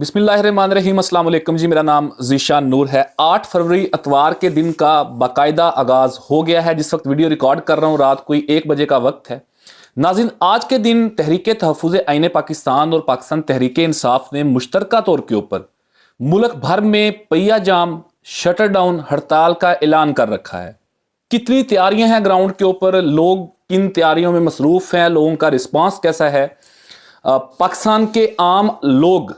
बिस्मिल्लाहिर्रहमानिर्रहीम। अस्सलाम वालेकुम जी, मेरा नाम ज़ीशान नूर है। 8 फरवरी अतवार के दिन का बाकायदा आगाज़ हो गया है। जिस वक्त वीडियो रिकॉर्ड कर रहा हूँ रात कोई 1 बजे का वक्त है। नाज़रीन, आज के दिन तहरीक तहफ़्फ़ुज़ आईन पाकिस्तान और पाकिस्तान तहरीक इंसाफ ने मुश्तरका तौर के ऊपर मुल्क भर में पहिया जाम, शटर डाउन, हड़ताल का ऐलान कर रखा है। कितनी तैयारियां हैं ग्राउंड के ऊपर, लोग किन तैयारियों में मसरूफ़ हैं, लोगों का रिस्पांस कैसा है, पाकिस्तान के आम लोग,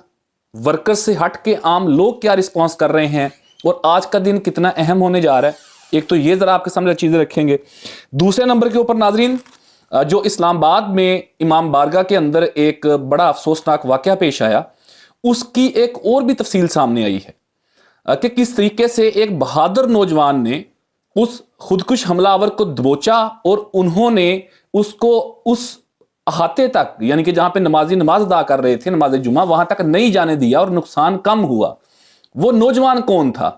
वर्कर्स से हट के आम लोग क्या रिस्पांस कर रहे हैं और आज का दिन कितना अहम होने जा रहा है। एक तो ये ज़रा आपके सामने चीज़ें रखेंगे। दूसरे नंबर के ऊपर नाजरीन, जो इस्लामाबाद में इमाम बारगाह के अंदर एक बड़ा अफसोसनाक वाक़या पेश आया, उसकी एक और भी तफसील सामने आई है कि किस तरीके से एक बहादुर नौजवान ने उस खुदकुश हमलावर को दबोचा और उन्होंने उसको उस अहाते तक, यानी कि जहां पे नमाजी नमाज अदा कर रहे थे, नमाज जुमा, वहां तक नहीं जाने दिया और नुकसान कम हुआ। वो नौजवान कौन था,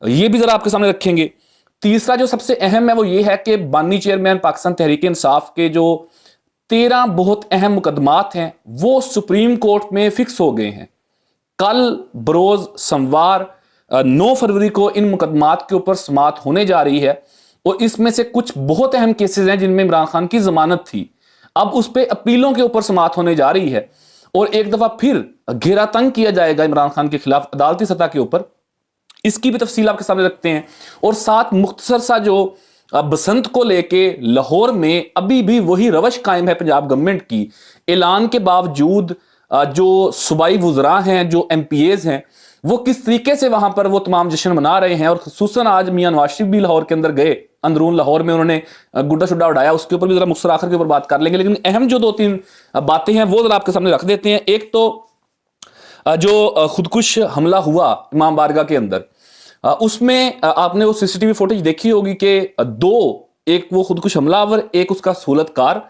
ये भी जरा आपके सामने रखेंगे। तीसरा जो सबसे अहम है वो ये है कि बानी चेयरमैन पाकिस्तान तहरीक इंसाफ के जो 13 बहुत अहम मुकदमात हैं वो सुप्रीम कोर्ट में फिक्स हो गए हैं। कल बरोज सोमवार 9 फरवरी को इन मुकदमात के ऊपर समाअत होने जा रही है और इसमें से कुछ बहुत अहम केसेस हैं जिनमें इमरान खान की जमानत थी। अब उस पर अपीलों के ऊपर समाअत होने जा रही है और एक दफा फिर घेरा तंग किया जाएगा इमरान खान के खिलाफ अदालती सतह के ऊपर। इसकी भी तफसील आपके सामने रखते हैं। और साथ मुख्तसर सा जो बसंत को लेके लाहौर में अभी भी वही रवश कायम है पंजाब गवर्नमेंट की। ऐलान के बावजूद जो सूबाई वुज़रा हैं, जो MPAs हैं, वो किस तरीके से वहां पर वो तमाम जश्न मना रहे हैं। और खुसूसन आज मियां नवाज शरीफ भी लाहौर के अंदर गए, अंदरून लाहौर में उन्होंने गुड्डा शुड्डा उड़ाया, उसके ऊपर भी जरा मुख्तसर आखिर के ऊपर बात कर लेंगे। लेकिन अहम जो 2-3 बातें हैं वो जरा आपके सामने रख देते हैं। एक तो जो खुदकुश हमला हुआ इमाम बारगाह के अंदर, उसमें आपने वो CCTV फुटेज देखी होगी कि एक वो खुदकुश हमलावर, एक उसका सहूलतकार,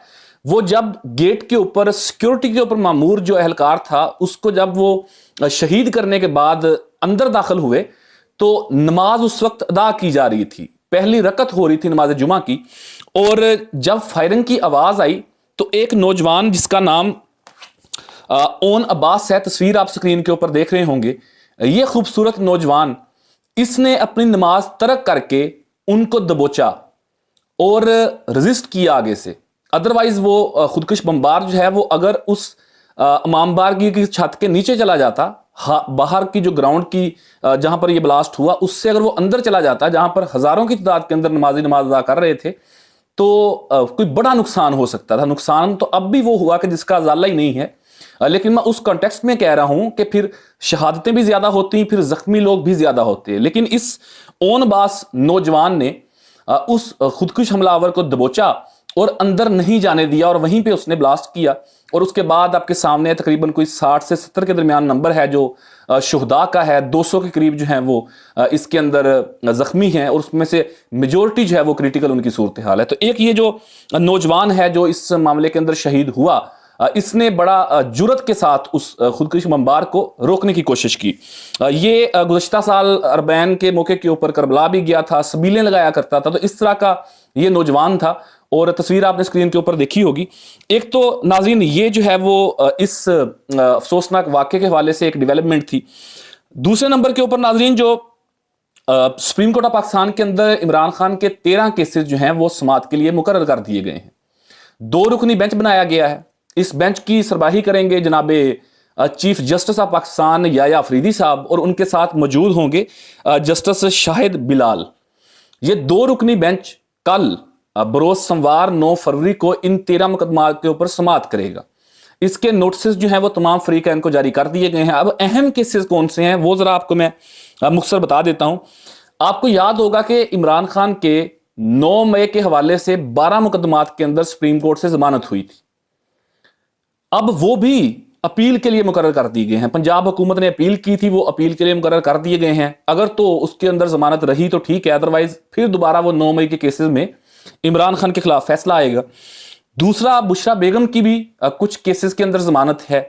वो जब गेट के ऊपर सिक्योरिटी के ऊपर मामूर जो एहलकार था उसको जब वो शहीद करने के बाद अंदर दाखिल हुए तो नमाज उस वक्त अदा की जा रही थी, पहली रकत हो रही थी नमाज जुमा की। और जब फायरिंग की आवाज आई तो एक नौजवान जिसका नाम ओन अब्बास है, तस्वीर आप स्क्रीन के ऊपर देख रहे होंगे, ये खूबसूरत नौजवान, इसने अपनी नमाज तर्क करके उनको दबोचा और रजिस्ट किया आगे से। अदरवाइज वो खुदकुश बमबार जो है वो अगर उस इमाम बारगाह की छत के नीचे चला जाता, बाहर की जो ग्राउंड की जहां पर ये ब्लास्ट हुआ उससे अगर वो अंदर चला जाता, जहां पर हजारों की तादाद के अंदर नमाजी नमाज अदा कर रहे थे, तो कोई बड़ा नुकसान हो सकता था। नुकसान तो अब भी वो हुआ कि जिसका अजाला ही नहीं है। लेकिन मैं उस कॉन्टेक्स्ट में कह रहा हूं कि फिर शहादतें भी ज्यादा होती, फिर जख्मी लोग भी ज्यादा होते हैं। लेकिन इस ओन बास नौजवान ने उस खुदकुश हमलावर को दबोचा और अंदर नहीं जाने दिया और वहीं पे उसने ब्लास्ट किया। और उसके बाद आपके सामने तकरीबन कोई 60 से 70 के दरमियान नंबर है जो शुहदा का है। 200 के करीब जो है वो इसके अंदर जख्मी हैं और उसमें से मेजोरिटी जो है वो क्रिटिकल उनकी सूरत हाल है। तो एक ये जो नौजवान है जो इस मामले के अंदर शहीद हुआ, इसने बड़ा जुर्रत के साथ उस खुदकुश बमबार को रोकने की कोशिश की। ये गुज़श्ता साल अरबैन के मौके के ऊपर करबला भी गया था, सबीलें लगाया करता था। तो इस तरह का ये नौजवान था और तस्वीर आपने स्क्रीन के ऊपर देखी होगी। एक तो नाज़रीन ये जो है वो इस अफसोसनाक वाक़े के हवाले से एक डेवलपमेंट थी। दूसरे नंबर के ऊपर नाज़रीन, जो सुप्रीम कोर्ट ऑफ पाकिस्तान के अंदर इमरान खान के 13 केसेस जो हैं वो समाअत के लिए मुकर्रर कर दिए गए हैं। 2 रुकनी बेंच बनाया गया है। इस बेंच की सरबराही करेंगे जनाबे chief justice of Pakistan Yahya Afridi साहब और उनके साथ मौजूद होंगे जस्टिस शाहिद बिलाल। ये 2 रुकनी बेंच कल बरोज सोमवार 9 फरवरी को इन 13 मुकदमात के ऊपर समाअत करेगा। इसके नोटिस जो हैं वो तमाम फरीकैन को जारी कर दिए गए हैं। अब अहम केसेस कौन से हैं वो जरा आपको मैं मुख्तसर बता देता हूं। आपको याद होगा कि इमरान खान के 9 मई के हवाले से 12 मुकदमात के अंदर सुप्रीम कोर्ट से जमानत हुई थी। अब वो भी अपील के लिए मुकर्रर कर दिए गए हैं। पंजाब हुकूमत ने अपील की थी, वो अपील के लिए मुकर्रर कर दिए गए हैं। अगर तो उसके अंदर जमानत रही तो ठीक है, अदरवाइज फिर दोबारा वो 9 मई के केसेस में इमरान खान के खिलाफ फैसला आएगा। दूसरा, बुशरा बेगम की भी कुछ केसेस के अंदर जमानत है।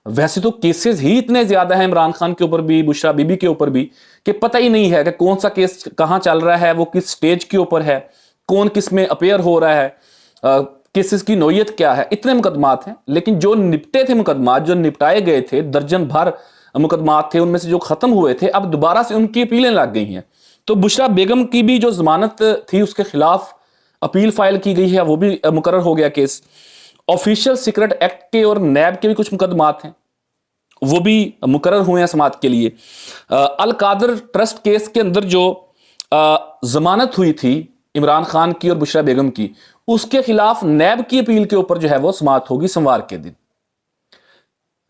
वैसे तो केसेस ही इतने ज्यादा हैं इमरान खान के ऊपर भी, बुशरा बीबी के ऊपर भी, कि पता ही नहीं है कि कौन सा केस कहां चल रहा है, वो किस स्टेज के ऊपर है, कौन किस में अपेयर हो रहा है, केसेस की नोयत क्या है। इतने मुकदमात हैं। लेकिन जो निपटे थे मुकदमात, जो निपटाए गए थे, दर्जन भर मुकदमात थे उनमें से जो ख़त्म हुए थे, अब दोबारा से उनकी अपीलें लग गई हैं। तो बुशरा बेगम की भी जो ज़मानत थी उसके खिलाफ अपील फाइल की गई है, वो भी मुकर्रर हो गया केस। ऑफिशियल सीक्रेट एक्ट के और नैब के भी कुछ मुकदमात हैं, वो भी मुकर्रर हुए हैं समाअत के लिए। अल कादर ट्रस्ट केस के अंदर जो जमानत हुई थी इमरान खान की और बुशरा बेगम की, उसके खिलाफ नैब की अपील के ऊपर जो है वो समाअत होगी सोमवार के दिन।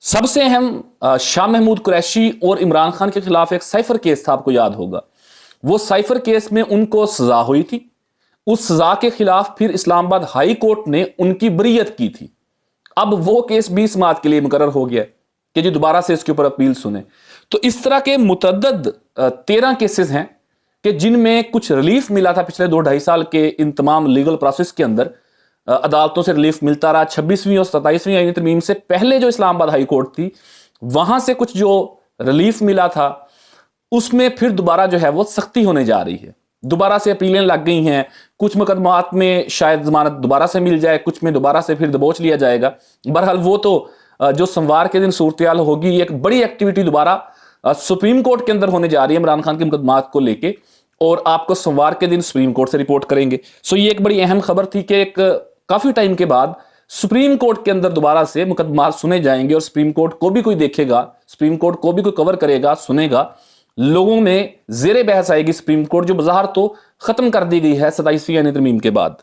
सबसे अहम शाह महमूद कुरैशी और इमरान खान के खिलाफ एक साइफर केस था, आपको याद होगा। वो साइफर केस में उनको सजा हुई थी, उस सजा के खिलाफ फिर इस्लामाबाद हाई कोर्ट ने उनकी बरीयत की थी। अब वो केस भी समाअत के लिए मुकर्रर हो गया कि जी दोबारा से इसके ऊपर अपील सुने। तो इस तरह के मुतअद्दिद 13 केसेस हैं कि जिनमें कुछ रिलीफ मिला था पिछले 2-2.5 साल के इन तमाम लीगल प्रोसेस के अंदर। अदालतों से रिलीफ मिलता रहा। 26वीं और 27वीं आईनी तरमीम से पहले जो इस्लामाबाद हाई कोर्ट थी, वहां से कुछ जो रिलीफ मिला था उसमें फिर दोबारा जो है वो सख्ती होने जा रही है। दोबारा से अपीलें लग गई हैं, कुछ मुकदमात में शायद जमानत दोबारा से मिल जाए, कुछ में दोबारा से फिर दबोच लिया जाएगा। बहरहाल वो तो जो सोमवार के दिन सूरत-ए-हाल होगी, एक बड़ी एक्टिविटी दोबारा सुप्रीम कोर्ट के अंदर होने जा रही है इमरान खान के मुकदमात को लेके, और आपको सोमवार के दिन सुप्रीम कोर्ट से रिपोर्ट करेंगे। सो ये एक बड़ी अहम खबर थी कि एक काफी टाइम के बाद सुप्रीम कोर्ट के अंदर दोबारा से मुकदमात सुने जाएंगे और सुप्रीम कोर्ट को भी कोई देखेगा, सुप्रीम कोर्ट को भी कोई कवर करेगा, सुनेगा। लोगों में जेरे बहस आएगी सुप्रीम कोर्ट, जो बाहर तो खत्म कर दी गई है 27वीं आईनी तरमीम के बाद।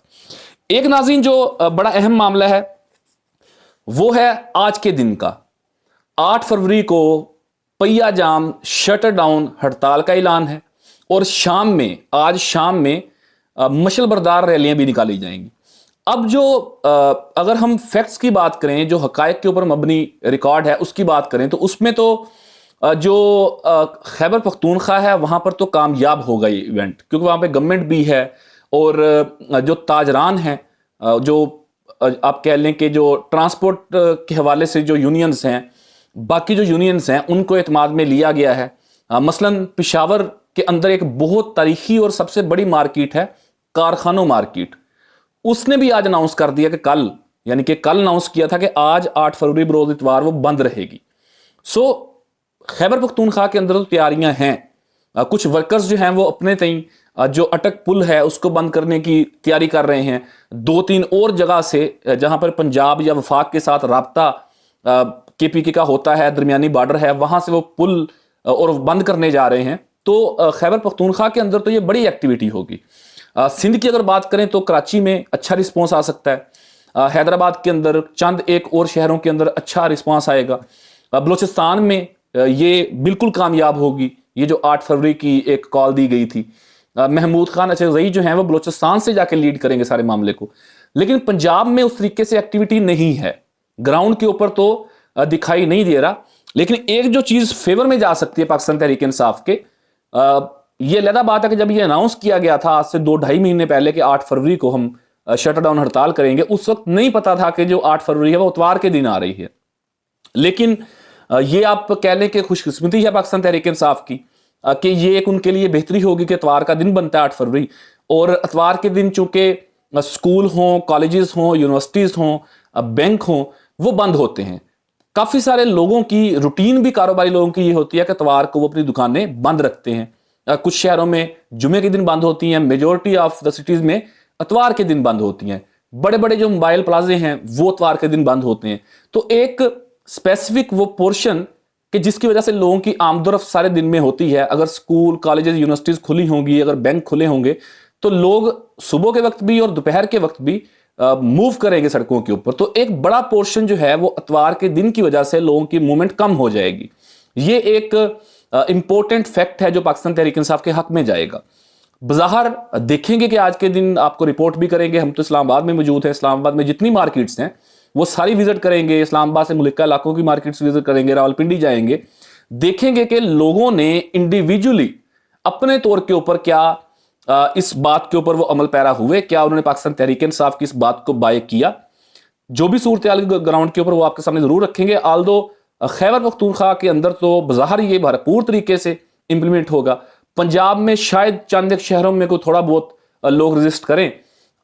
एक नाज़रीन जो बड़ा अहम मामला है वो है आज के दिन का। 8 फरवरी को पहिया जाम शटर डाउन हड़ताल का ऐलान है और आज शाम में मशल बरदार रैलियां भी निकाली जाएंगी। अब जो अगर हम फैक्ट्स की बात करें, जो हकायक के ऊपर मबनी रिकॉर्ड है उसकी बात करें, तो उसमें तो जो खैबर पख्तूनख्वा है वहां पर तो कामयाब होगा ये इवेंट, क्योंकि वहां पे गवर्नमेंट भी है और जो ताजरान हैं, जो आप कह लें कि जो ट्रांसपोर्ट के हवाले से जो यूनियंस हैं, बाकी जो यूनियंस हैं, उनको एतमाद में लिया गया है। मसलन पेशावर के अंदर एक बहुत तारीखी और सबसे बड़ी मार्केट है कारखानों मार्केट, उसने भी आज अनाउंस कर दिया कि कल, यानी कि कल अनाउंस किया था कि आज 8 फरवरी बरोज इतवार वो बंद रहेगी। सो खैबर पख्तूनख्वा के अंदर तो तैयारियां हैं। कुछ वर्कर्स जो हैं वो अपने तई जो अटक पुल है उसको बंद करने की तैयारी कर रहे हैं। 2-3 और जगह से जहां पर पंजाब या वफाक के साथ राब्ता KPK का होता है, दरमियानी बॉर्डर है, वहां से वो पुल और बंद करने जा रहे हैं। तो खैबर पख्तूनख्वा के अंदर तो ये बड़ी एक्टिविटी होगी। सिंध की अगर बात करें तो कराची में अच्छा रिस्पॉन्स आ सकता है। हैदराबाद के अंदर चंद एक और शहरों के अंदर अच्छा रिस्पॉन्स आएगा। बलूचिस्तान में ये बिल्कुल कामयाब होगी, ये जो 8 फरवरी की एक कॉल दी गई थी। महमूद खान अचरजई जो हैं वो बलूचिस्तान से जाके लीड करेंगे सारे मामले को। लेकिन पंजाब में उस तरीके से एक्टिविटी नहीं है, ग्राउंड के ऊपर तो दिखाई नहीं दे रहा। लेकिन एक जो चीज फेवर में जा सकती है पाकिस्तान तहरीक इंसाफ के, ये अलग बात है कि जब ये अनाउंस किया गया था आज से 2-2.5 महीने पहले कि 8 फरवरी को हम शटर डाउन हड़ताल करेंगे, उस वक्त नहीं पता था कि जो 8 फरवरी है वो इतवार के दिन आ रही है। लेकिन ये आप कह लें कि खुशकिस्मती है पाकिस्तान तहरीक इंसाफ की कि ये एक उनके लिए बेहतरी होगी कि इतवार का दिन बनता है 8 फरवरी, और इतवार के दिन चूंकि स्कूल हों, कॉलेजेस हों, यूनिवर्सिटीज़ हों, बैंक हों, वो बंद होते हैं। काफ़ी सारे लोगों की रूटीन भी, कारोबारी लोगों की ये होती है कि इतवार को वो अपनी दुकानें बंद रखते हैं। कुछ शहरों में जुमे के दिन बंद होती हैं, मेजॉरिटी ऑफ द सिटीज़ में इतवार के दिन बंद होती हैं। बड़े बड़े जो मोबाइल प्लाजे हैं वो इतवार के दिन बंद होते हैं। तो एक स्पेसिफिक वो पोर्शन कि जिसकी वजह से लोगों की आमदोरफ्त सारे दिन में होती है। अगर स्कूल, कॉलेजेस, यूनिवर्सिटीज़ खुली होंगी, अगर बैंक खुले होंगे, तो लोग सुबह के वक्त भी और दोपहर के वक्त भी मूव करेंगे सड़कों के ऊपर। तो एक बड़ा पोर्शन जो है वो इतवार के दिन की वजह से लोगों की मूवमेंट कम हो जाएगी। ये एक इंपॉर्टेंट फैक्ट है जो पाकिस्तान तहरीक इंसाफ के हक में जाएगा। बज़ाहिर देखेंगे कि आज के दिन आपको रिपोर्ट भी करेंगे। हम तो इस्लामाबाद में मौजूद हैं, इस्लामाबाद में जितनी मार्केट्स हैं वो सारी विजिट करेंगे। इस्लामाबाद से मुल्का इलाकों की मार्केट्स विजिट करेंगे, रावलपिंडी जाएंगे, देखेंगे कि लोगों ने इंडिविजुअली अपने तौर के ऊपर क्या इस बात के ऊपर वो अमल पैरा हुए, क्या उन्होंने पाकिस्तान तहरीक इंसाफ की इस बात को बाय किया। जो भी सूरत हाल ग्राउंड के ऊपर वो आपके सामने जरूर रखेंगे। आल्दो खैबर पख्तूनख्वा के अंदर तो बाहर ये भरपूर तरीके से इंप्लीमेंट होगा। पंजाब में शायद चंद एक शहरों में कोई थोड़ा बहुत लोग रजिस्ट करें,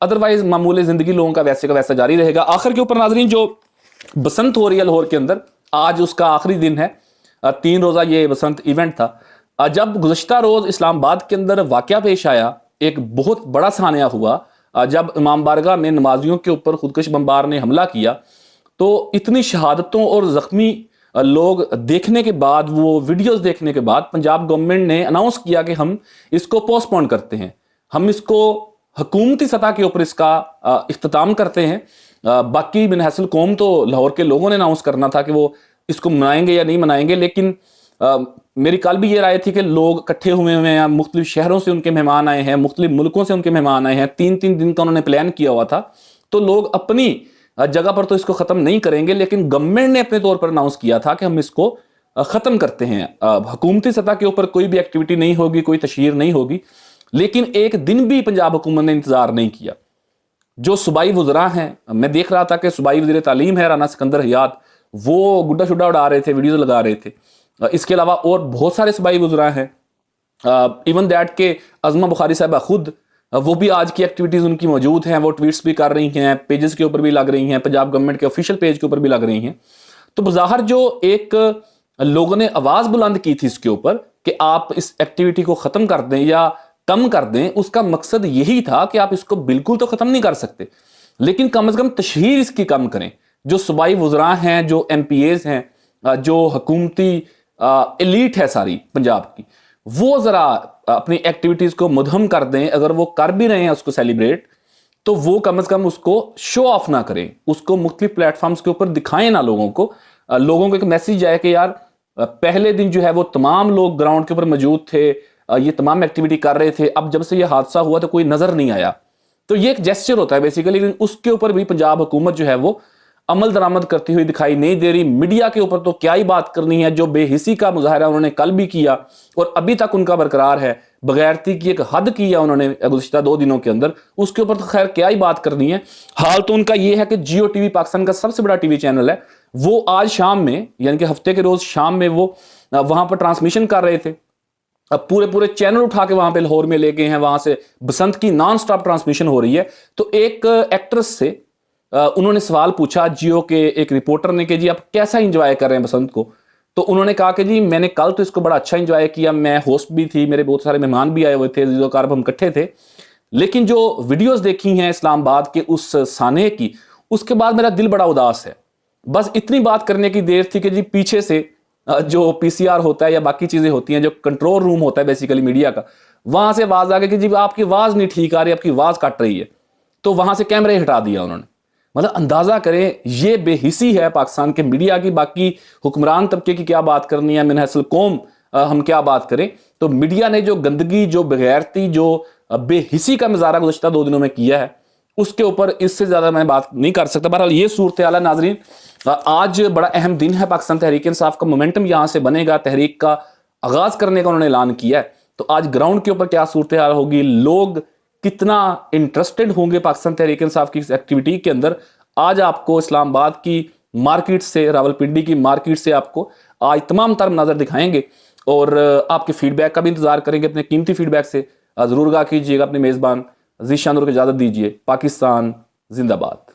अदरवाइज मामूली जिंदगी लोगों का वैसे जारी रहेगा। आखिर के ऊपर नाजरीन, जो बसंत हो रही है लाहौर के अंदर, आज उसका आखिरी दिन है। 3 रोज़ा ये बसंत इवेंट था। जब गुज़श्ता रोज़ इस्लामाबाद के अंदर वाक़या पेश आया, एक बहुत बड़ा सानिया हुआ, जब इमाम बारगाह में नमाजियों के ऊपर खुदकश बमबार ने हमला किया, तो इतनी शहादतों और ज़ख्मी लोग देखने के बाद, वो वीडियोस देखने के बाद पंजाब गवर्नमेंट ने अनाउंस किया कि हम इसको पोस्टपोन करते हैं, हम इसको हुकूमती सतह के ऊपर इसका इख्तिताम करते हैं। बाकी बिन हैसल कौम तो लाहौर के लोगों ने अनाउंस करना था कि वो इसको मनाएंगे या नहीं मनाएंगे, लेकिन मेरी कल भी ये राय थी कि लोग इकट्ठे हुए हैं, मुख्तलिफ शहरों से उनके मेहमान आए हैं, मुख्तलिफ मुल्कों से उनके मेहमान आए हैं, 3-3 दिन का उन्होंने प्लान किया हुआ था, तो लोग अपनी जगह पर तो इसको ख़त्म नहीं करेंगे, लेकिन गवर्नमेंट ने अपने तौर पर अनाउंस किया था कि हम इसको ख़त्म करते हैं। हुकूमती सतह के ऊपर कोई भी एक्टिविटी नहीं होगी, कोई तशहीर नहीं होगी, लेकिन एक दिन भी पंजाब हुकूमत ने इंतज़ार नहीं किया। जो सूबाई वज़रा हैं, मैं देख रहा था कि सूबाई वज़ीर तालीम है राना सिकंदर हयात, वो गुड्डा शुड्डा उड़ा रहे थे, वीडियोज़ लगा रहे थे। इसके अलावा और बहुत सारे सूबाई वज़रा हैं, इवन दैट के अज़मा बुखारी साहिबा खुद, वो भी आज की एक्टिविटीज़ उनकी मौजूद हैं, वो ट्वीट्स भी कर रही हैं, पेजेस के ऊपर भी लग रही हैं, पंजाब गवर्नमेंट के ऑफिशियल पेज के ऊपर भी लग रही हैं। तो बज़ाहिर जो एक लोगों ने आवाज़ बुलंद की थी इसके ऊपर कि आप इस एक्टिविटी को ख़त्म कर दें या कम कर दें, उसका मकसद यही था कि आप इसको बिल्कुल तो ख़त्म नहीं कर सकते, लेकिन कम से कम तशहीर इसकी कम करें। जो सूबाई वज़रा हैं, जो MPAs हैं, जो हुकूमती एलीट है सारी पंजाब की, वो ज़रा अपनी एक्टिविटीज़ को मुदहम कर दें। अगर वो कर भी रहे हैं उसको सेलिब्रेट, तो वो कम से कम उसको शो ऑफ ना करें, उसको मुख्तलिफ प्लेटफॉर्म्स के ऊपर दिखाएं ना लोगों को एक मैसेज जाए कि यार पहले दिन जो है वो तमाम लोग ग्राउंड के ऊपर मौजूद थे, ये तमाम एक्टिविटी कर रहे थे, अब जब से ये हादसा हुआ तो कोई नज़र नहीं आया। तो ये एक जेस्चर होता है बेसिकली, लेकिन उसके ऊपर भी पंजाब हुकूमत जो है वो अमल दरामद करती हुई दिखाई नहीं दे रही। मीडिया के ऊपर तो क्या ही बात करनी है, जो बेहिसी का मुजाहरा उन्होंने कल भी किया और अभी तक उनका बरकरार है, बगैरती की एक हद की है उन्होंने गुज़िश्ता 2 दिनों के अंदर, उसके ऊपर तो खैर क्या ही बात करनी है। हाल तो उनका ये है कि जियो टीवी पाकिस्तान का सबसे बड़ा टीवी चैनल है, वो आज शाम में, यानी कि हफ्ते के रोज शाम में वो वहां पर ट्रांसमिशन कर रहे थे। अब पूरे चैनल उठा के वहां पे लाहौर में ले गए हैं, वहां से बसंत की नॉन स्टॉप ट्रांसमिशन हो रही है। तो एक एक्ट्रेस से उन्होंने सवाल पूछा जियो के एक रिपोर्टर ने कि जी आप कैसा एंजॉय कर रहे हैं बसंत को। तो उन्होंने कहा कि जी मैंने कल तो इसको बड़ा अच्छा एंजॉय किया, मैं होस्ट भी थी, मेरे बहुत सारे मेहमान भी आए हुए थे, ज़ीज़ोकार हम इकट्ठे थे, लेकिन जो वीडियोस देखी हैं इस्लामाबाद के उस साने की, उसके बाद मेरा दिल बड़ा उदास है। बस इतनी बात करने की देर थी कि जी पीछे से जो PCR होता है या बाकी चीज़ें होती हैं, जो कंट्रोल रूम होता है बेसिकली मीडिया का, वहाँ से आवाज़ आ गई कि जी आपकी आवाज़ नहीं ठीक आ रही, आपकी आवाज़ कट रही है। तो वहाँ से कैमरे हटा दिया उन्होंने। मतलब अंदाज़ा करें ये बेहिसी है पाकिस्तान के मीडिया की। बाकी हुक्मरान तबके की क्या बात करनी है, मिनहसल कौम हम क्या बात करें। तो मीडिया ने जो गंदगी, जो बेगैरती, जो बेहिसी का मुजाहरा गुज़श्ता 2 दिनों में किया है, उसके ऊपर इससे ज़्यादा मैं बात नहीं कर सकता। बहरहाल ये सूरत हाल है नाज़रीन। आज बड़ा अहम दिन है, पाकिस्तान तहरीक इंसाफ का मोमेंटम यहाँ से बनेगा, तहरीक का आगाज़ करने का उन्होंने ऐलान किया है। तो आज ग्राउंड के ऊपर क्या सूरत हाल होगी, लोग कितना इंटरेस्टेड होंगे पाकिस्तान तहरीक इंसाफ की इस एक्टिविटी के अंदर, आज आपको इस्लामाबाद की मार्केट से, रावलपिंडी की मार्केट से आपको आज तमाम तर मनाज़र दिखाएंगे और आपके फीडबैक का भी इंतज़ार करेंगे। अपने कीमती फीडबैक से ज़रूर आगाह कीजिएगा। अपने मेज़बान ज़ीशान नूर को इजाज़त दीजिए। पाकिस्तान जिंदाबाद।